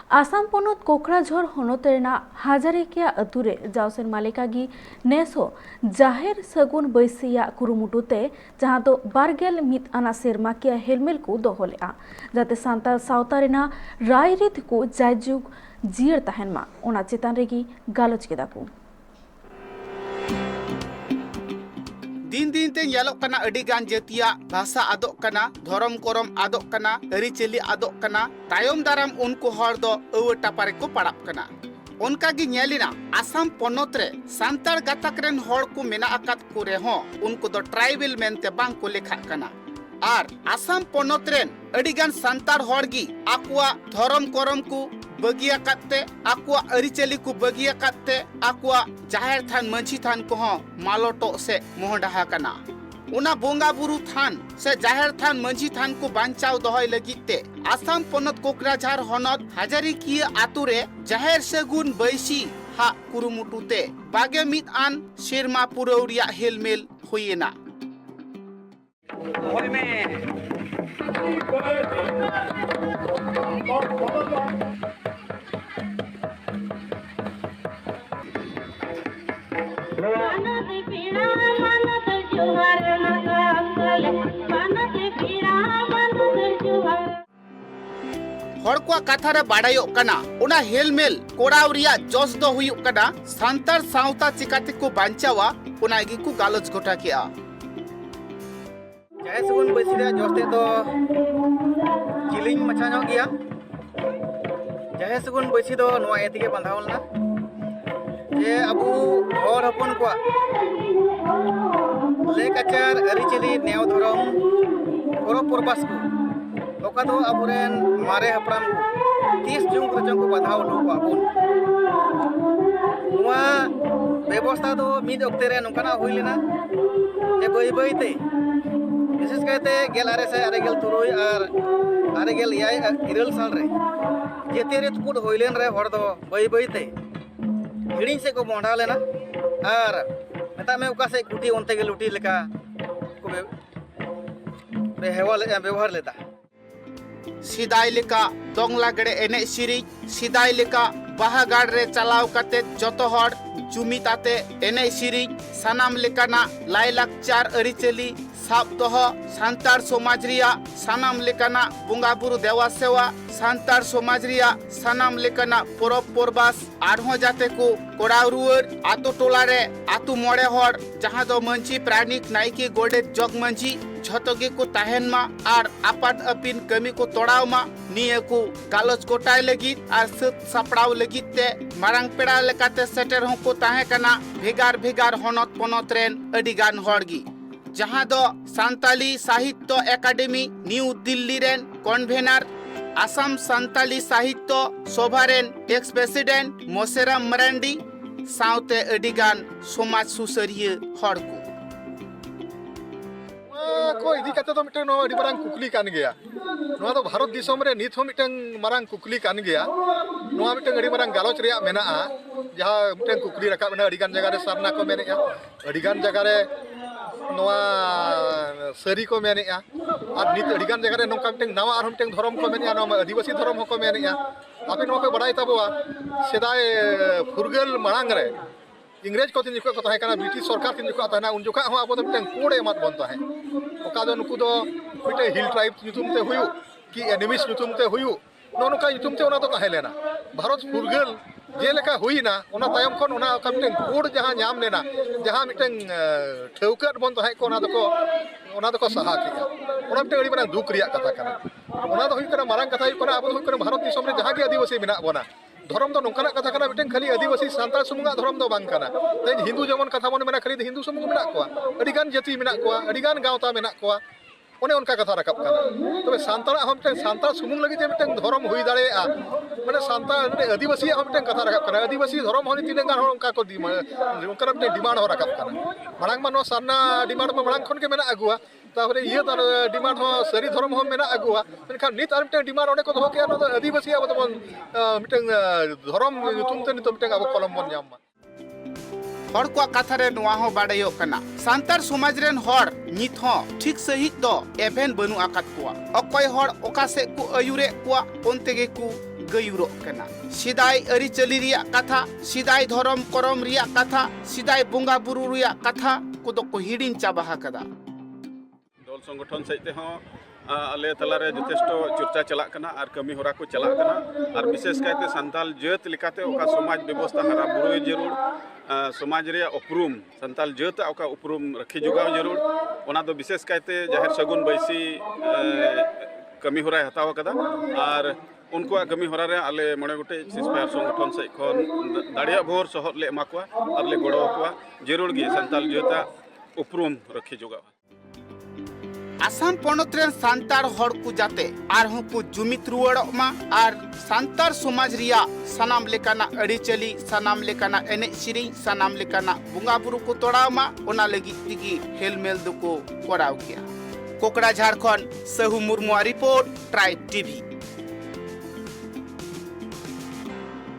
आसाम पनत कोकराझर हनत हाजारेकिया अतुरे जावसेन मालिकागी नेसो जाहेर सगुन बैसिया कुरुमुटुते जहां दो बारगेल मित आना सेरमाकिया हेलमेल को दोहलेआ जाते सांताल सावता रेना रायरित को जायजुग जियर तहनमा ओना चेतान रेगी गालोच केदा को दिन दिन ते येलोक कना अडिगान जतिया भाषा आदोक कना धरम करम आदोक कना अरिचेली आदोक कना तायम दाराम उनको हर दो अवटा पारे को पड़ाप कना उनका गी नेलिना आसाम पनत रे सांतार गातक रेन हर को मेना आकात को रे हो उनको दो ट्राइबल मेनते बांग को लेखा कना आर आसाम पनत रेन अडिगान सांतार हर गी आकुआ धरम करम को बगिया काते आकुआ अरिचेली को बगिया काते आकुआ जाहेर थान मंझी थान को हो मालोटो से मोहडहा कना उना बोंगा बुरु थान से जाहेर थान मंझी थान को बांचाव दोहय लगिते आसाम पनत कोकराझार हनत हाजारिकिया आतुरे जाहेर सगुन बैसी हा कुरुमुटुते बागे मित आन शेरमा पुरौरिया हेलमेल हुइना हड़कुआ कथा रे बाड़ायो कना उना हेलमेल कोड़ाव रिया जोस दो हुयुक कना सांतार सावता चिकाते को बांचावा उना गी को गालोच गोटा किया जय सुगुन बैसिया जोस्ते तो चिलिंग मचा नो गया जय सुगुन बैसी दो नोआ एतिगे बांधावलना जे अबू और हपन को लेकाचार अरिचेली नेव धरम परब परबास को ओका दो अबुरेन मारे हपराम को 30 जून रचन को बाधाव लो को अबुन नोआ व्यवस्था दो मिद ओक्ते रे नोकाना हुई लेना जे बई बई ते विशेष कहते गेल आरे से आरे गेल तुरुई और आरे गेल याय इरल साल रे जेते रे तुपुड होइलेन रे हर दो बई बई ते हिड़िंग से को मोंढा लेना और मेता में ओका से कुटी ओनते के लुटी लेका को व्यवहार लेता सिदाय लेका दोंग लागड़े एने सिरी सिदाय लेका बाहा गाड़ रे चलाव कते जतो हड़ जुमिताते एने सिरी सानाम लेकाना लायलाकचार अरिचेली साब दोह सांतार समाज रिया सानाम लेकाना बुंगा बुरु देवा सेवा सांतार समाज रिया सानाम लेकाना परब परबास आरहो जाते को कोड़ाव रुवर आतो टोला रे आतो मोड़े हड़ जहां दो मंची प्राणिक नाइकी गोडे जग मंची झतगे को ताहेन मा आर आपाद अपिन कमी को तोड़ाव मा निये को गालोच गोटाय लगित आर सत सापड़ाव लगित ते मारांग पेड़ा लेकाते सेटर हो को ताहे कना भेगार भेगार हनत पनत रेन अडिगान हड़गी जहां दो सांताली साहित्य academy new Delhi rain convener Assam Santali साहित्य सभा रेन एक्स प्रेसिडेंट मोसेराम मरांडी साउते अडिगान समाज सुसरिये हड़ को इदी काते तो मिटन नो अडी मारांग कुकली कान गया नोआ तो भारत दिसोम रे नित हो मिटन मारांग कुकली कान गया नोआ मिटन अडी मारांग गालोच रिया मेना जहां मिटन कुकली रखा मेना अडी गान जगह रे सरना को मेने अडी गान जगह रे नोआ सरी को मेने और नित अडी गान जगह रे नोका मिटन नवा आर मिटन धर्म को मेने नोआ आदिवासी धर्म को मेने आपे नोआ पे बड़ाई तबवा सेदाय फुरगल मांग रे इंग्रेज को तीन जुका को ताहे कना ब्रिटिश सरकार तीन जुका ताना उन जुका हो आबो मिटन कोड़े मत बनता है ओका दो नुकु दो मिटे हिल ट्राइब नुतुम ते हुयु कि एनिमिस नुतुम ते हुयु नोनका नुतुम ते ओना तो ताहे लेना भारत फुरगल जे लेका हुईना ओना तायम खन ओना का मिटन कोड जहां नाम लेना जहां मिटन ठेउकट बन ताहे को ओना दो को सहा किया ओना मिटन अड़ी बना दुख रिया कथा कना ओना तो हुई कना मारंग कथा हुई कना आबो हुई कना भारत दिसोम रे जहां के आदिवासी मेना बोना धर्म तो नौकना कथा कना मिटन खाली आदिवासी सांताल सुमुंगा धर्म तो बांग कना ते हिंदू जमन कथा मन मेना खाली हिंदू सुमुंग मेना कोआ अडिगान जाति मेना कोआ अडिगान गावता मेना कोआ ओने उनका कथा रकब कना तबे सांताल हम मिटन सांताल सुमुंग लगी जे मिटन धर्म हुई दाड़े माने सांताल आदिवासी हम मिटन कथा रकब कना आदिवासी धर्म होनी तीन गान उनका को दी उनका मिटन डिमांड हो रकब कना मांग मानो सरना डिमांड में मांग खन के मेना अगुआ तापरे ये तार डिमांड हो सरी धर्म हो मेना अगुआ मेनखान नित आर मिटन डिमांड ओने को दो के न आदिवासी अब तो मिटन धर्म तुम ते नित मिटन अब कलम बन जाम हड़ को कथा रे नोआ हो बाड़ायो कना सांतार समाज रेन हड़ नित हो ठीक सहित दो एभेन बनु आकात कोआ अकय हड़ ओका से को अयुरे कोआ ओनते गे को गयुरोग कना सिदाय अरिचली रिया कथा सिदाय धर्म करम रिया कथा सिदाय बुंगा बुरु रिया कथा को को हिडिन चाबा कदा दल संगठन सहित आले तलारे यथेष्ट चर्चा चला कना और कमी होरा को चला कना और विशेष कायते संताल जात लिकाते ओका समाज व्यवस्था हरा बुरोय जरूर समाज रे उपरूम संताल जात ओका उपरूम रखी जुगाव जरूर ओना दो विशेष कायते जाहिर सगुन बैसी कमी होरा हताव कदा और उनको कमी होरा रे आले मणे गोटे सिस्पायर संगठन सहित खन दाड़िया भोर सहर ले एमा कोआ और ले गड़ो कोआ जरूर गे संताल जाता उपरूम रखी जुगाव आसाम पनत रे सांतार हड़ को जाते आरहों को जुमित रुआड़मा और सांतार समाज रिया सनाम लेकाना अड़ीचली सनाम लेकाना एने सिरी सनाम लेकाना बुंगा बुरु को तोड़ामा ओना लगी तिगी हेलमेल दो को कोराव किया कोकड़ा झारखंड सहु मुर्मू रिपोर्ट ट्राइब टीवी।